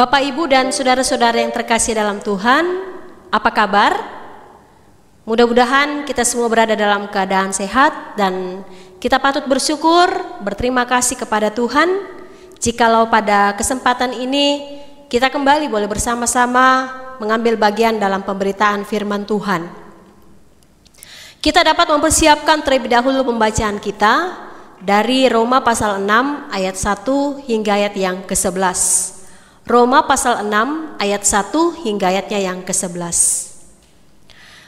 Bapak, Ibu, dan saudara-saudara yang terkasih dalam Tuhan, apa kabar? Mudah-mudahan kita semua berada dalam keadaan sehat dan kita patut bersyukur, berterima kasih kepada Tuhan jikalau pada kesempatan ini kita kembali boleh bersama-sama mengambil bagian dalam pemberitaan firman Tuhan. Kita dapat mempersiapkan terlebih dahulu pembacaan kita dari Roma pasal 6 ayat 1 hingga ayat yang ke-11. Roma pasal 6 ayat 1 hingga ayatnya yang ke-11.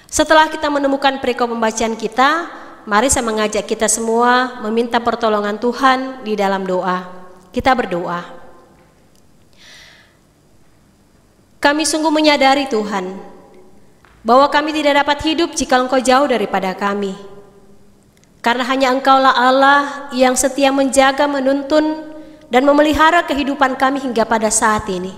Setelah kita menemukan perikop pembacaan kita, mari saya mengajak kita semua meminta pertolongan Tuhan di dalam doa. Kita berdoa. Kami sungguh menyadari Tuhan, bahwa kami tidak dapat hidup jika Engkau jauh daripada kami. Karena hanya Engkaulah Allah yang setia menjaga, menuntun, dan memelihara kehidupan kami hingga pada saat ini.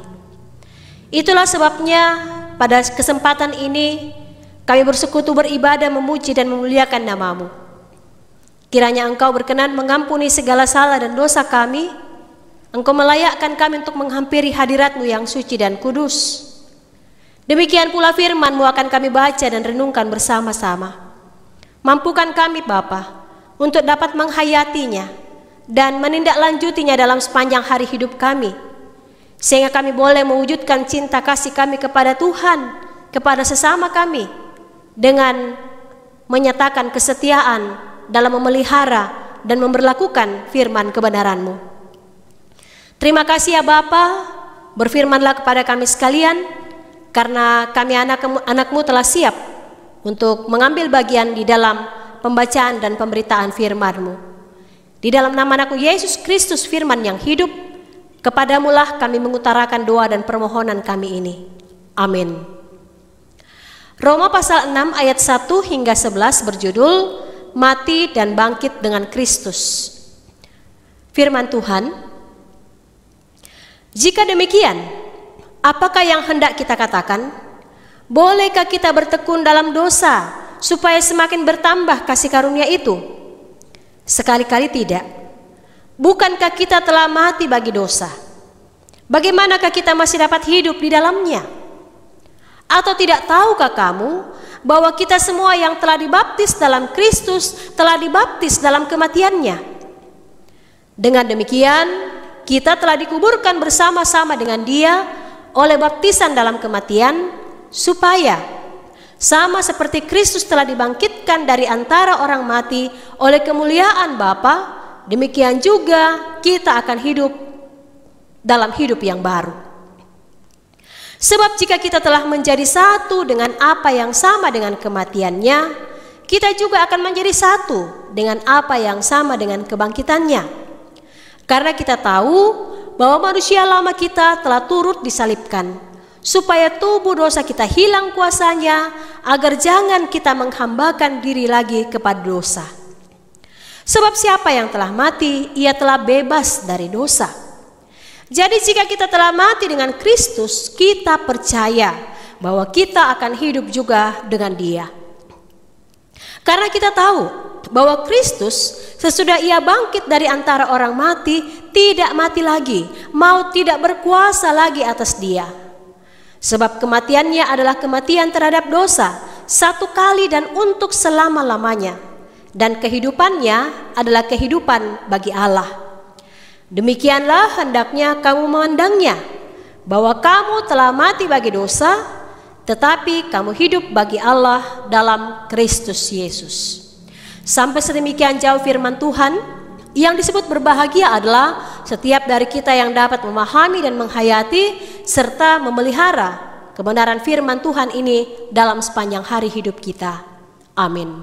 Itulah sebabnya pada kesempatan ini kami bersekutu beribadah, memuji dan memuliakan nama-Mu. Kiranya Engkau berkenan mengampuni segala salah dan dosa kami. Engkau melayakkan kami untuk menghampiri hadirat-Mu yang suci dan kudus. Demikian pula firman-Mu akan kami baca dan renungkan bersama-sama. Mampukan kami Bapa untuk dapat menghayatinya dan menindaklanjutinya dalam sepanjang hari hidup kami, sehingga kami boleh mewujudkan cinta kasih kami kepada Tuhan, kepada sesama kami, dengan menyatakan kesetiaan dalam memelihara dan memberlakukan firman kebenaran-Mu. Terima kasih ya Bapa, berfirmanlah kepada kami sekalian, karena kami anak-Mu telah siap untuk mengambil bagian di dalam pembacaan dan pemberitaan firman-Mu. Di dalam nama Anak-Mu Yesus Kristus firman yang hidup, kepadamu-lah kami mengutarakan doa dan permohonan kami ini. Amin. Roma pasal 6 ayat 1 hingga 11 berjudul Mati dan Bangkit dengan Kristus. Firman Tuhan, jika demikian, apakah yang hendak kita katakan? Bolehkah kita bertekun dalam dosa supaya semakin bertambah kasih karunia itu? Sekali-kali tidak. Bukankah kita telah mati bagi dosa? Bagaimanakah kita masih dapat hidup di dalamnya? Atau tidak tahukah kamu bahwa kita semua yang telah dibaptis dalam Kristus telah dibaptis dalam kematiannya? Dengan demikian, kita telah dikuburkan bersama-sama dengan Dia oleh baptisan dalam kematian, supaya sama seperti Kristus telah dibangkitkan dari antara orang mati oleh kemuliaan Bapa, demikian juga kita akan hidup dalam hidup yang baru. Sebab jika kita telah menjadi satu dengan apa yang sama dengan kematiannya, kita juga akan menjadi satu dengan apa yang sama dengan kebangkitannya. Karena kita tahu bahwa manusia lama kita telah turut disalibkan, supaya tubuh dosa kita hilang kuasanya, agar jangan kita menghambakan diri lagi kepada dosa. Sebab siapa yang telah mati, ia telah bebas dari dosa. Jadi jika kita telah mati dengan Kristus, kita percaya bahwa kita akan hidup juga dengan Dia. Karena kita tahu bahwa Kristus sesudah Ia bangkit dari antara orang mati, tidak mati lagi, maut tidak berkuasa lagi atas Dia. Sebab kematiannya adalah kematian terhadap dosa, satu kali dan untuk selama-lamanya. Dan kehidupannya adalah kehidupan bagi Allah. Demikianlah hendaknya kamu memandangnya, bahwa kamu telah mati bagi dosa, tetapi kamu hidup bagi Allah dalam Kristus Yesus. Sampai sedemikian jauh firman Tuhan. Yang disebut berbahagia adalah setiap dari kita yang dapat memahami dan menghayati serta memelihara kebenaran firman Tuhan ini dalam sepanjang hari hidup kita. Amin.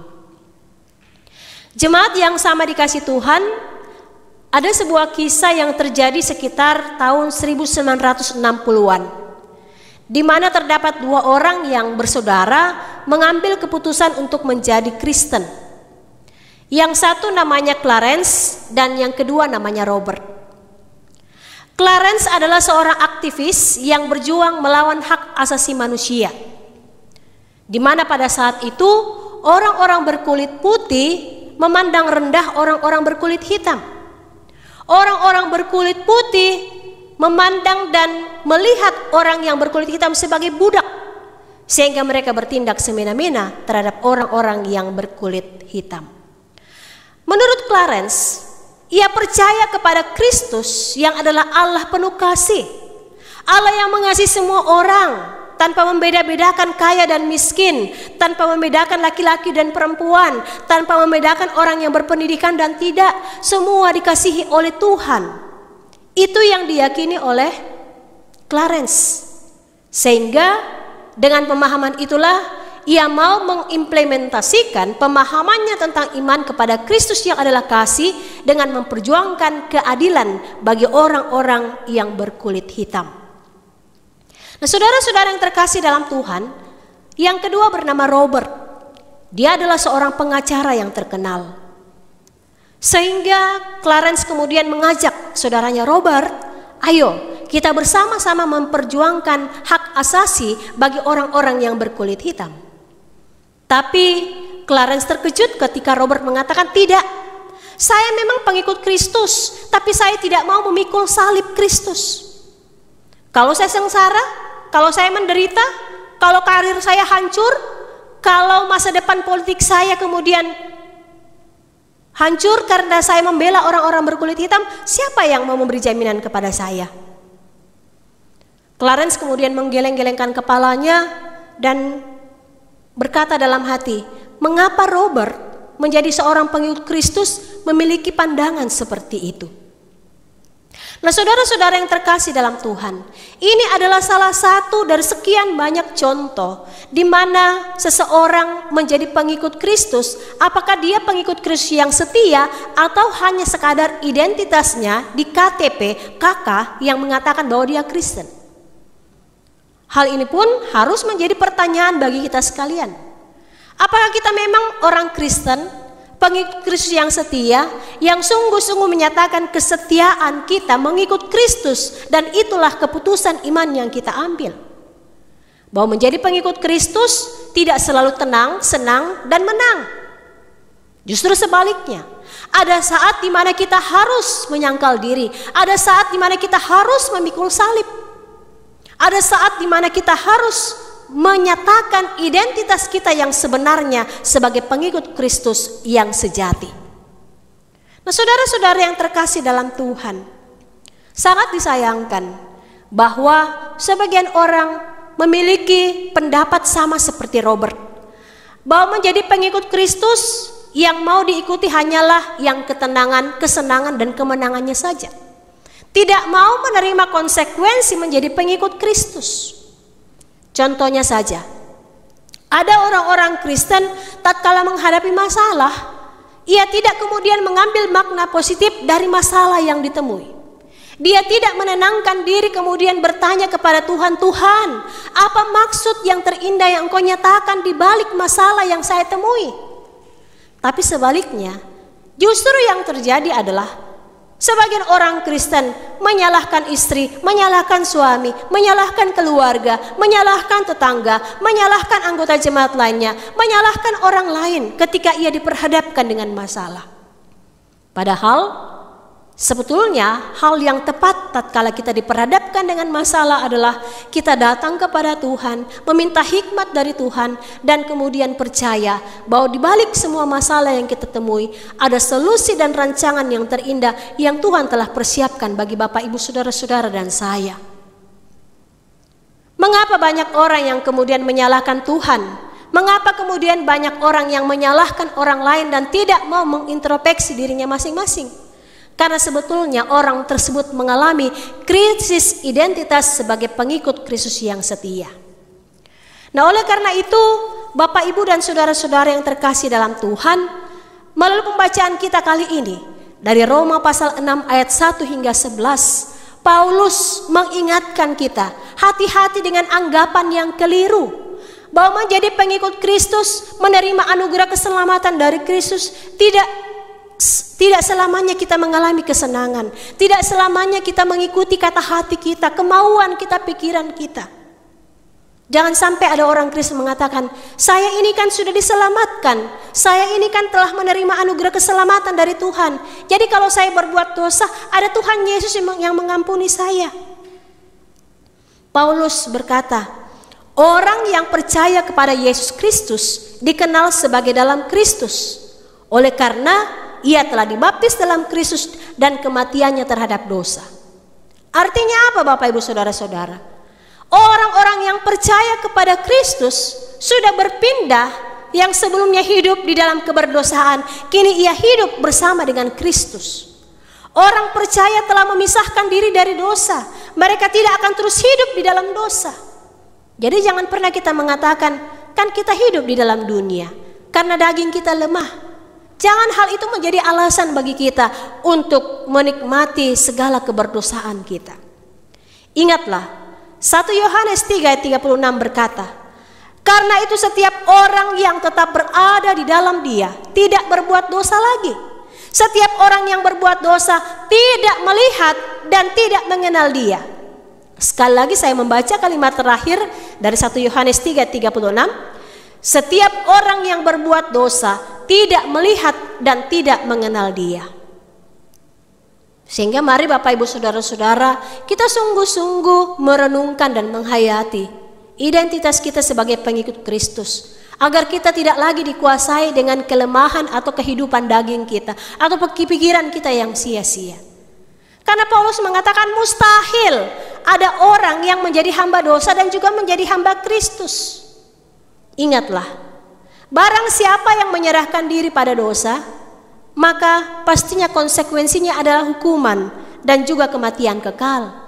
Jemaat yang sama dikasih Tuhan, ada sebuah kisah yang terjadi sekitar tahun 1960-an, di mana terdapat dua orang yang bersaudara mengambil keputusan untuk menjadi Kristen. Yang satu namanya Clarence dan yang kedua namanya Robert. Clarence adalah seorang aktivis yang berjuang melawan hak asasi manusia, di mana pada saat itu orang-orang berkulit putih memandang rendah orang-orang berkulit hitam. Orang-orang berkulit putih memandang dan melihat orang yang berkulit hitam sebagai budak, sehingga mereka bertindak semena-mena terhadap orang-orang yang berkulit hitam. Menurut Clarence, ia percaya kepada Kristus yang adalah Allah penuh kasih, Allah yang mengasihi semua orang tanpa membeda-bedakan kaya dan miskin, tanpa membedakan laki-laki dan perempuan, tanpa membedakan orang yang berpendidikan dan tidak, semua dikasihi oleh Tuhan. Itu yang diyakini oleh Clarence. Sehingga dengan pemahaman itulah ia mau mengimplementasikan pemahamannya tentang iman kepada Kristus yang adalah kasih dengan memperjuangkan keadilan bagi orang-orang yang berkulit hitam. Nah, saudara-saudara yang terkasih dalam Tuhan, yang kedua bernama Robert. Dia adalah seorang pengacara yang terkenal. Sehingga Clarence kemudian mengajak saudaranya Robert, ayo kita bersama-sama memperjuangkan hak asasi bagi orang-orang yang berkulit hitam. Tapi Clarence terkejut ketika Robert mengatakan, tidak, saya memang pengikut Kristus, tapi saya tidak mau memikul salib Kristus. Kalau saya sengsara, kalau saya menderita, kalau karir saya hancur, kalau masa depan politik saya kemudian hancur karena saya membela orang-orang berkulit hitam, siapa yang mau memberi jaminan kepada saya? Clarence kemudian menggeleng-gelengkan kepalanya dan berkata dalam hati, mengapa Robert menjadi seorang pengikut Kristus memiliki pandangan seperti itu? Nah, saudara-saudara yang terkasih dalam Tuhan, ini adalah salah satu dari sekian banyak contoh di mana seseorang menjadi pengikut Kristus, apakah dia pengikut Kristus yang setia atau hanya sekadar identitasnya di KTP KK yang mengatakan bahwa dia Kristen. Hal ini pun harus menjadi pertanyaan bagi kita sekalian. Apakah kita memang orang Kristen, pengikut Kristus yang setia, yang sungguh-sungguh menyatakan kesetiaan kita mengikut Kristus, dan itulah keputusan iman yang kita ambil. Bahwa menjadi pengikut Kristus tidak selalu tenang, senang, dan menang. Justru sebaliknya, ada saat di mana kita harus menyangkal diri, ada saat di mana kita harus memikul salib, ada saat di mana kita harus menyatakan identitas kita yang sebenarnya sebagai pengikut Kristus yang sejati. Nah, saudara-saudara yang terkasih dalam Tuhan, sangat disayangkan bahwa sebagian orang memiliki pendapat sama seperti Robert, bahwa menjadi pengikut Kristus yang mau diikuti hanyalah yang ketenangan, kesenangan, dan kemenangannya saja. Tidak mau menerima konsekuensi menjadi pengikut Kristus. Contohnya saja, ada orang-orang Kristen tatkala menghadapi masalah, ia tidak kemudian mengambil makna positif dari masalah yang ditemui. Dia tidak menenangkan diri kemudian bertanya kepada Tuhan, Tuhan, apa maksud yang terindah yang Engkau nyatakan di balik masalah yang saya temui? Tapi sebaliknya, justru yang terjadi adalah sebagian orang Kristen menyalahkan istri, menyalahkan suami, menyalahkan keluarga, menyalahkan tetangga, menyalahkan anggota jemaat lainnya, menyalahkan orang lain ketika ia diperhadapkan dengan masalah. Padahal sebetulnya hal yang tepat tatkala kita diperhadapkan dengan masalah adalah kita datang kepada Tuhan, meminta hikmat dari Tuhan, dan kemudian percaya bahwa di balik semua masalah yang kita temui ada solusi dan rancangan yang terindah yang Tuhan telah persiapkan bagi Bapak, Ibu, saudara-saudara, dan saya. Mengapa banyak orang yang kemudian menyalahkan Tuhan? Mengapa kemudian banyak orang yang menyalahkan orang lain dan tidak mau mengintrospeksi dirinya masing-masing? Karena sebetulnya orang tersebut mengalami krisis identitas sebagai pengikut Kristus yang setia. Nah, oleh karena itu, Bapak, Ibu, dan saudara-saudara yang terkasih dalam Tuhan, melalui pembacaan kita kali ini dari Roma pasal 6 ayat 1 hingga 11, Paulus mengingatkan kita, hati-hati dengan anggapan yang keliru, bahwa menjadi pengikut Kristus, menerima anugerah keselamatan dari Kristus, tidak selamanya kita mengalami kesenangan. Tidak selamanya kita mengikuti kata hati kita, kemauan kita, pikiran kita. Jangan sampai ada orang Kristen mengatakan, saya ini kan sudah diselamatkan, saya ini kan telah menerima anugerah keselamatan dari Tuhan. Jadi kalau saya berbuat dosa, ada Tuhan Yesus yang mengampuni saya. Paulus berkata, orang yang percaya kepada Yesus Kristus dikenal sebagai dalam Kristus, oleh karena ia telah dibaptis dalam Kristus dan kematiannya terhadap dosa. Artinya apa Bapak Ibu Saudara-saudara? Orang-orang yang percaya kepada Kristus sudah berpindah, yang sebelumnya hidup di dalam keberdosaan, kini ia hidup bersama dengan Kristus. Orang percaya telah memisahkan diri dari dosa. Mereka tidak akan terus hidup di dalam dosa. Jadi jangan pernah kita mengatakan, kan kita hidup di dalam dunia karena daging kita lemah. Jangan hal itu menjadi alasan bagi kita untuk menikmati segala keberdosaan kita. Ingatlah, 1 Yohanes 3 ayat 36 berkata, karena itu setiap orang yang tetap berada di dalam Dia tidak berbuat dosa lagi. Setiap orang yang berbuat dosa tidak melihat dan tidak mengenal Dia. Sekali lagi saya membaca kalimat terakhir dari 1 Yohanes 3:36. Setiap orang yang berbuat dosa tidak melihat dan tidak mengenal Dia. Sehingga mari Bapak Ibu Saudara-saudara, kita sungguh-sungguh merenungkan dan menghayati identitas kita sebagai pengikut Kristus, agar kita tidak lagi dikuasai dengan kelemahan atau kehidupan daging kita atau pikiran kita yang sia-sia. Karena Paulus mengatakan mustahil ada orang yang menjadi hamba dosa dan juga menjadi hamba Kristus. Ingatlah, barang siapa yang menyerahkan diri pada dosa, maka pastinya konsekuensinya adalah hukuman dan juga kematian kekal.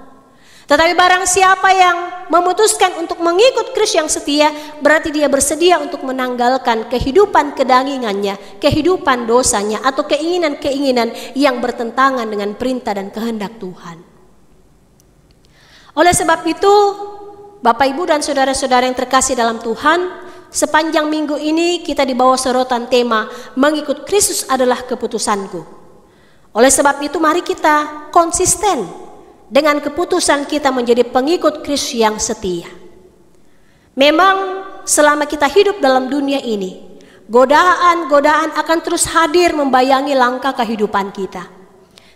Tetapi barang siapa yang memutuskan untuk mengikut Kristus yang setia, berarti dia bersedia untuk menanggalkan kehidupan kedagingannya, kehidupan dosanya, atau keinginan-keinginan yang bertentangan dengan perintah dan kehendak Tuhan. Oleh sebab itu, Bapak Ibu dan saudara-saudara yang terkasih dalam Tuhan, sepanjang minggu ini kita dibawa sorotan tema mengikut Kristus adalah keputusanku. Oleh sebab itu mari kita konsisten dengan keputusan kita menjadi pengikut Kristus yang setia. Memang selama kita hidup dalam dunia ini, godaan-godaan akan terus hadir membayangi langkah kehidupan kita.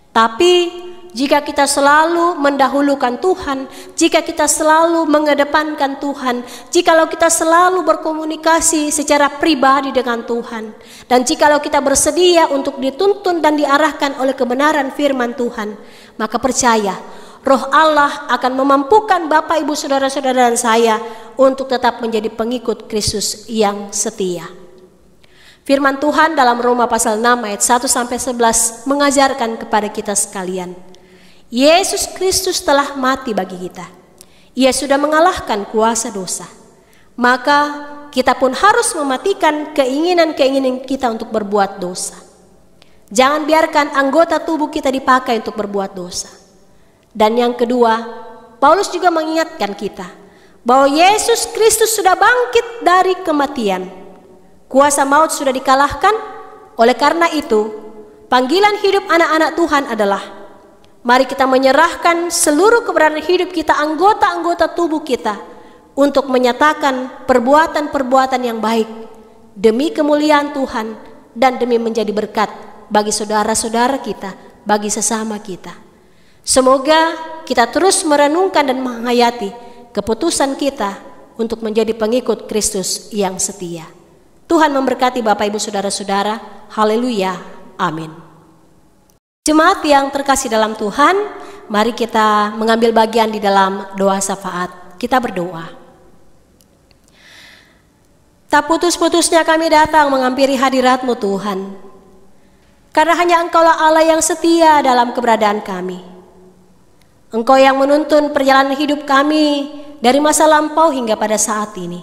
Tapi jika kita selalu mendahulukan Tuhan, jika kita selalu mengedepankan Tuhan, jikalau kita selalu berkomunikasi secara pribadi dengan Tuhan, dan jikalau kita bersedia untuk dituntun dan diarahkan oleh kebenaran firman Tuhan, maka percaya, Roh Allah akan memampukan Bapak, Ibu, Saudara-saudara dan saya untuk tetap menjadi pengikut Kristus yang setia. Firman Tuhan dalam Roma pasal 6 ayat 1-11 mengajarkan kepada kita sekalian, Yesus Kristus telah mati bagi kita. Ia sudah mengalahkan kuasa dosa. Maka kita pun harus mematikan keinginan-keinginan kita untuk berbuat dosa. Jangan biarkan anggota tubuh kita dipakai untuk berbuat dosa. Dan yang kedua, Paulus juga mengingatkan kita bahwa Yesus Kristus sudah bangkit dari kematian. Kuasa maut sudah dikalahkan. Oleh karena itu, panggilan hidup anak-anak Tuhan adalah mari kita menyerahkan seluruh keberadaan hidup kita, anggota-anggota tubuh kita, untuk menyatakan perbuatan-perbuatan yang baik demi kemuliaan Tuhan dan demi menjadi berkat bagi saudara-saudara kita, bagi sesama kita. Semoga kita terus merenungkan dan menghayati keputusan kita untuk menjadi pengikut Kristus yang setia. Tuhan memberkati Bapak, Ibu, Saudara-saudara. Haleluya. Amin. Jemaat yang terkasih dalam Tuhan, mari kita mengambil bagian di dalam doa syafaat. Kita berdoa. Tak putus-putusnya kami datang menghampiri hadirat-Mu Tuhan, karena hanya Engkaulah Allah yang setia dalam keberadaan kami. Engkau yang menuntun perjalanan hidup kami dari masa lampau hingga pada saat ini.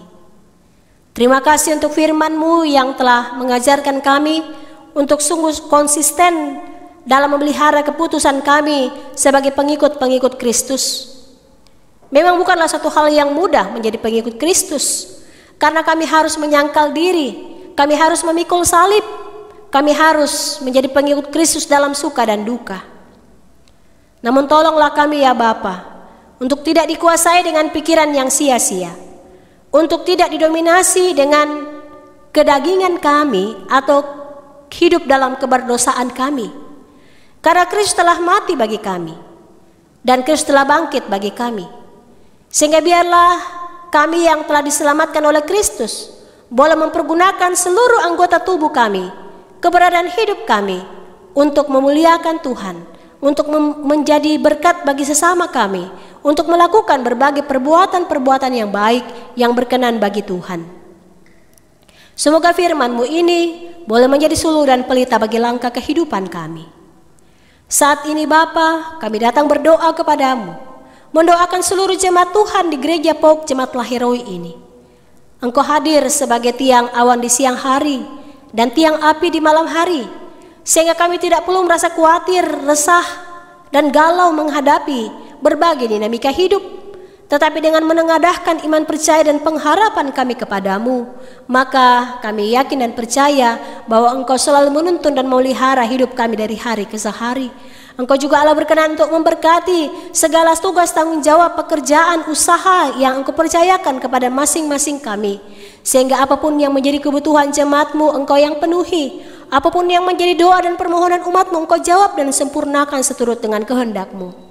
Terima kasih untuk firman-Mu yang telah mengajarkan kami untuk sungguh konsisten dalam memelihara keputusan kami sebagai pengikut-pengikut Kristus. Memang bukanlah satu hal yang mudah menjadi pengikut Kristus, karena kami harus menyangkal diri, kami harus memikul salib, kami harus menjadi pengikut Kristus dalam suka dan duka. Namun tolonglah kami ya Bapa, untuk tidak dikuasai dengan pikiran yang sia-sia, untuk tidak didominasi dengan kedagingan kami atau hidup dalam keberdosaan kami. Karena Kristus telah mati bagi kami, dan Kristus telah bangkit bagi kami. Sehingga biarlah kami yang telah diselamatkan oleh Kristus boleh mempergunakan seluruh anggota tubuh kami, keberadaan hidup kami untuk memuliakan Tuhan, untuk menjadi berkat bagi sesama kami, untuk melakukan berbagai perbuatan-perbuatan yang baik yang berkenan bagi Tuhan. Semoga firman-Mu ini boleh menjadi suluh dan pelita bagi langkah kehidupan kami. Saat ini Bapa, kami datang berdoa kepadamu, mendoakan seluruh jemaat Tuhan di Gereja Pauk Jemaat Lahiroi ini. Engkau hadir sebagai tiang awan di siang hari dan tiang api di malam hari, sehingga kami tidak perlu merasa khawatir, resah, dan galau menghadapi berbagai dinamika hidup. Tetapi dengan menengadahkan iman percaya dan pengharapan kami kepadamu, maka kami yakin dan percaya bahwa Engkau selalu menuntun dan memelihara hidup kami dari hari ke hari. Engkau juga Allah berkenan untuk memberkati segala tugas tanggung jawab pekerjaan usaha yang Engkau percayakan kepada masing-masing kami, sehingga apapun yang menjadi kebutuhan jemaat-Mu Engkau yang penuhi, apapun yang menjadi doa dan permohonan umat-Mu Engkau jawab dan sempurnakan seturut dengan kehendak-Mu.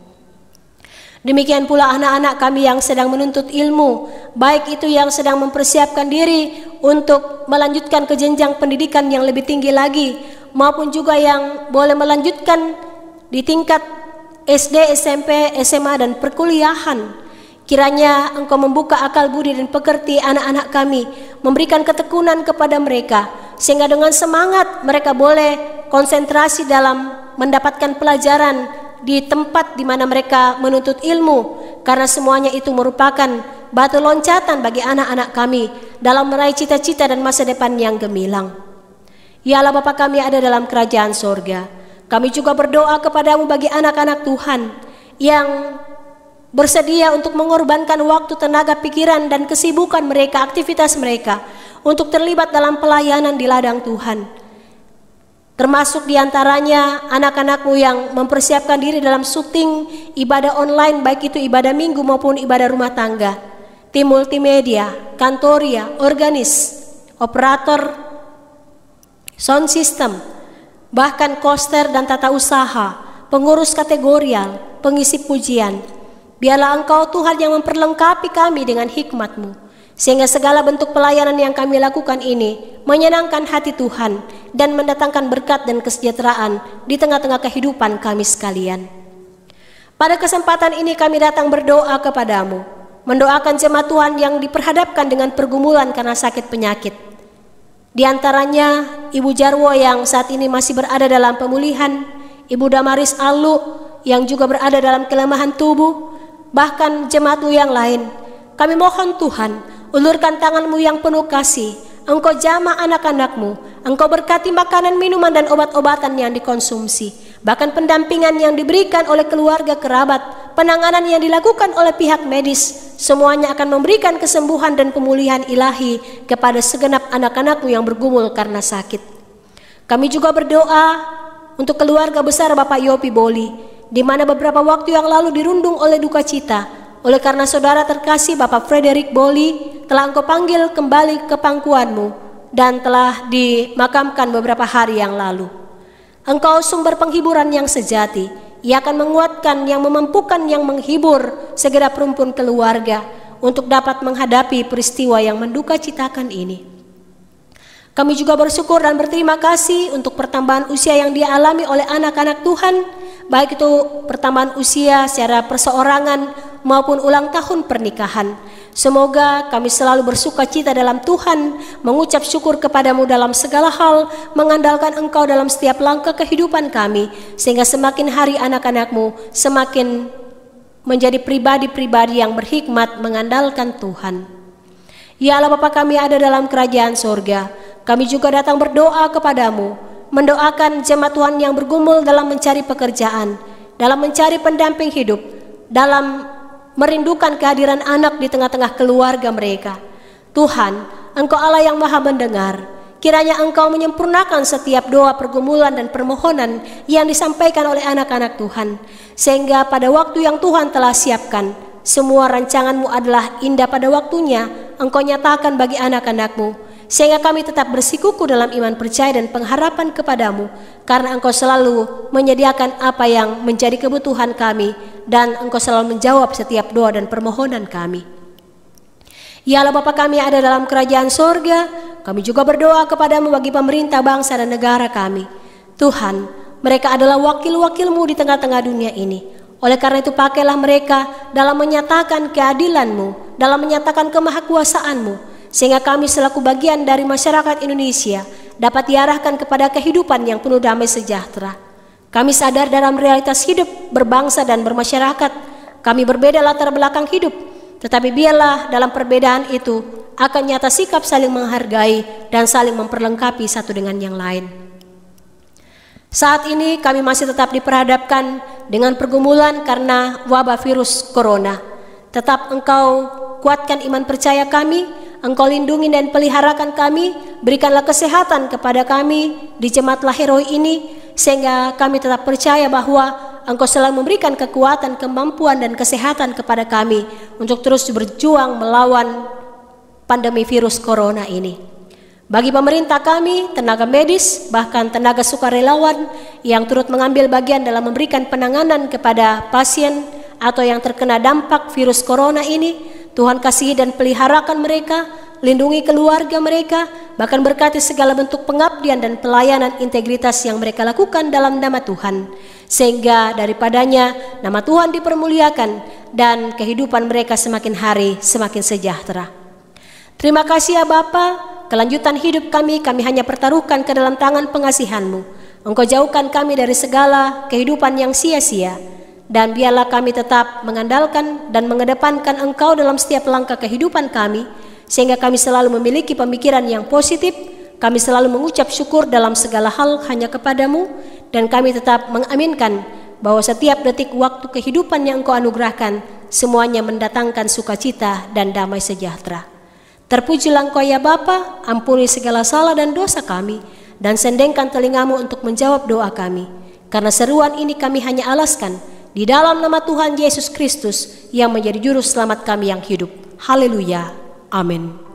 Demikian pula anak-anak kami yang sedang menuntut ilmu, baik itu yang sedang mempersiapkan diri untuk melanjutkan ke jenjang pendidikan yang lebih tinggi lagi, maupun juga yang boleh melanjutkan di tingkat SD, SMP, SMA, dan perkuliahan. Kiranya Engkau membuka akal budi dan pekerti anak-anak kami, memberikan ketekunan kepada mereka, sehingga dengan semangat mereka boleh konsentrasi dalam mendapatkan pelajaran di tempat di mana mereka menuntut ilmu, karena semuanya itu merupakan batu loncatan bagi anak-anak kami dalam meraih cita-cita dan masa depan yang gemilang. Ya Allah Bapa kami ada dalam kerajaan sorga, kami juga berdoa kepadamu bagi anak-anak Tuhan yang bersedia untuk mengorbankan waktu, tenaga, pikiran, dan kesibukan mereka, aktivitas mereka untuk terlibat dalam pelayanan di ladang Tuhan. Termasuk diantaranya anak-anakmu yang mempersiapkan diri dalam syuting ibadah online, baik itu ibadah minggu maupun ibadah rumah tangga, tim multimedia, kantoria, organis, operator, sound system, bahkan koster dan tata usaha, pengurus kategorial, pengisi pujian. Biarlah Engkau Tuhan yang memperlengkapi kami dengan hikmat-Mu, sehingga segala bentuk pelayanan yang kami lakukan ini menyenangkan hati Tuhan dan mendatangkan berkat dan kesejahteraan di tengah-tengah kehidupan kami sekalian. Pada kesempatan ini kami datang berdoa kepadamu, mendoakan jemaat Tuhan yang diperhadapkan dengan pergumulan karena sakit penyakit. Di antaranya Ibu Jarwo yang saat ini masih berada dalam pemulihan, Ibu Damaris Alu yang juga berada dalam kelemahan tubuh, bahkan jemaat-Mu yang lain. Kami mohon Tuhan, ulurkan tangan-Mu yang penuh kasih, Engkau jamah anak-anak-Mu, Engkau berkati makanan, minuman, dan obat-obatan yang dikonsumsi, bahkan pendampingan yang diberikan oleh keluarga kerabat, penanganan yang dilakukan oleh pihak medis, semuanya akan memberikan kesembuhan dan pemulihan ilahi kepada segenap anak-anak-Mu yang bergumul karena sakit. Kami juga berdoa untuk keluarga besar Bapak Yopi Boli, di mana beberapa waktu yang lalu dirundung oleh duka cita oleh karena saudara terkasih Bapak Frederick Boli telah Engkau panggil kembali ke pangkuan-Mu dan telah dimakamkan beberapa hari yang lalu. Engkau sumber penghiburan yang sejati, Ia akan menguatkan yang memampukan yang menghibur segenap rumpun keluarga untuk dapat menghadapi peristiwa yang menduka citakan ini. Kami juga bersyukur dan berterima kasih untuk pertambahan usia yang dialami oleh anak-anak Tuhan, baik itu pertambahan usia secara perseorangan maupun ulang tahun pernikahan. Semoga kami selalu bersuka cita dalam Tuhan, mengucap syukur kepadamu dalam segala hal, mengandalkan Engkau dalam setiap langkah kehidupan kami, sehingga semakin hari anak-anak-Mu semakin menjadi pribadi-pribadi yang berhikmat mengandalkan Tuhan. Ya Allah Bapa kami ada dalam kerajaan sorga, kami juga datang berdoa kepadamu, mendoakan jemaat Tuhan yang bergumul dalam mencari pekerjaan, dalam mencari pendamping hidup, dalam merindukan kehadiran anak di tengah-tengah keluarga mereka. Tuhan, Engkau Allah yang maha mendengar, kiranya Engkau menyempurnakan setiap doa, pergumulan, dan permohonan yang disampaikan oleh anak-anak Tuhan, sehingga pada waktu yang Tuhan telah siapkan, semua rancangan-Mu adalah indah pada waktunya Engkau nyatakan bagi anak-anak-Mu, sehingga kami tetap bersikukuh dalam iman percaya dan pengharapan kepadamu, karena Engkau selalu menyediakan apa yang menjadi kebutuhan kami, dan Engkau selalu menjawab setiap doa dan permohonan kami. Ya Allah Bapa kami yang ada dalam kerajaan sorga, kami juga berdoa kepadamu bagi pemerintah bangsa dan negara kami. Tuhan, mereka adalah wakil-wakil-Mu di tengah-tengah dunia ini. Oleh karena itu pakailah mereka dalam menyatakan keadilan-Mu, dalam menyatakan kemahakuasaan-Mu, sehingga kami selaku bagian dari masyarakat Indonesia dapat diarahkan kepada kehidupan yang penuh damai sejahtera. Kami sadar dalam realitas hidup berbangsa dan bermasyarakat, kami berbeda latar belakang hidup, tetapi biarlah dalam perbedaan itu akan nyata sikap saling menghargai dan saling memperlengkapi satu dengan yang lain. Saat ini kami masih tetap diperhadapkan dengan pergumulan karena wabah virus corona. Tetap Engkau kuatkan iman percaya kami, Engkau lindungi dan peliharakan kami, berikanlah kesehatan kepada kami di jemaat Lahiroi ini, sehingga kami tetap percaya bahwa Engkau selalu memberikan kekuatan, kemampuan dan kesehatan kepada kami untuk terus berjuang melawan pandemi virus corona ini. Bagi pemerintah kami, tenaga medis, bahkan tenaga sukarelawan yang turut mengambil bagian dalam memberikan penanganan kepada pasien atau yang terkena dampak virus corona ini, Tuhan kasihi dan peliharakan mereka, lindungi keluarga mereka, bahkan berkati segala bentuk pengabdian dan pelayanan integritas yang mereka lakukan dalam nama Tuhan, sehingga daripadanya nama Tuhan dipermuliakan dan kehidupan mereka semakin hari semakin sejahtera. Terima kasih ya Bapa. Kelanjutan hidup kami hanya pertaruhkan ke dalam tangan pengasihan-Mu. Engkau jauhkan kami dari segala kehidupan yang sia-sia, dan biarlah kami tetap mengandalkan dan mengedepankan Engkau dalam setiap langkah kehidupan kami, sehingga kami selalu memiliki pemikiran yang positif, kami selalu mengucap syukur dalam segala hal hanya kepadamu, dan kami tetap mengaminkan bahwa setiap detik waktu kehidupan yang Engkau anugerahkan, semuanya mendatangkan sukacita dan damai sejahtera. Terpujilah Engkau ya Bapa, ampuni segala salah dan dosa kami, dan sendengkan telinga-Mu untuk menjawab doa kami. Karena seruan ini kami hanya alaskan di dalam nama Tuhan Yesus Kristus yang menjadi juru selamat kami yang hidup. Haleluya. Amin.